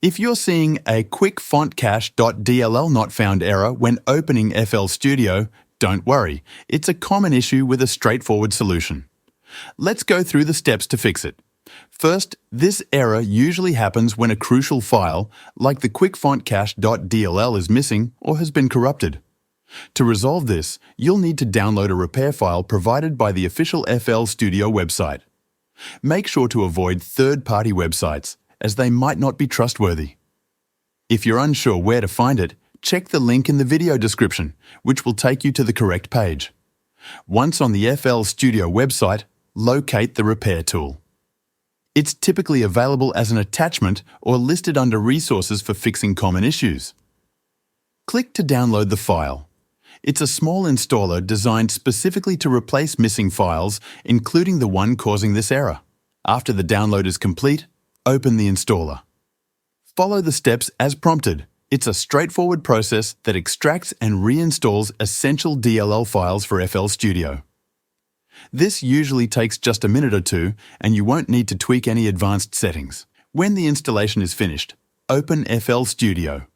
If you're seeing a quickfontcache.dll not found error when opening FL Studio, don't worry, it's a common issue with a straightforward solution. Let's go through the steps to fix it. First, this error usually happens when a crucial file, like the quickfontcache.dll, is missing or has been corrupted. To resolve this, you'll need to download a repair file provided by the official FL Studio website. Make sure to avoid third-party websites, as they might not be trustworthy. If you're unsure where to find it, check the link in the video description, which will take you to the correct page. Once on the FL Studio website, locate the repair tool. It's typically available as an attachment or listed under Resources for fixing common issues. Click to download the file. It's a small installer designed specifically to replace missing files, including the one causing this error. After the download is complete, open the installer. Follow the steps as prompted. It's a straightforward process that extracts and reinstalls essential DLL files for FL Studio. This usually takes just a minute or two, and you won't need to tweak any advanced settings. When the installation is finished, open FL Studio.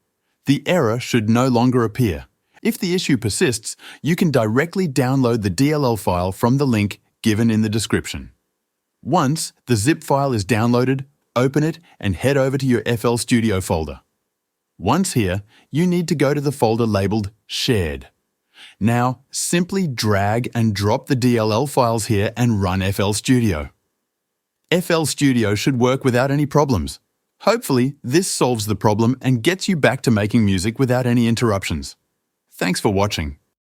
The error should no longer appear. If the issue persists, you can directly download the DLL file from the link given in the description. Once the zip file is downloaded, open it and head over to your FL Studio folder. Once here, you need to go to the folder labeled Shared. Now, simply drag and drop the DLL files here and run FL Studio. FL Studio should work without any problems. Hopefully, this solves the problem and gets you back to making music without any interruptions. Thanks for watching.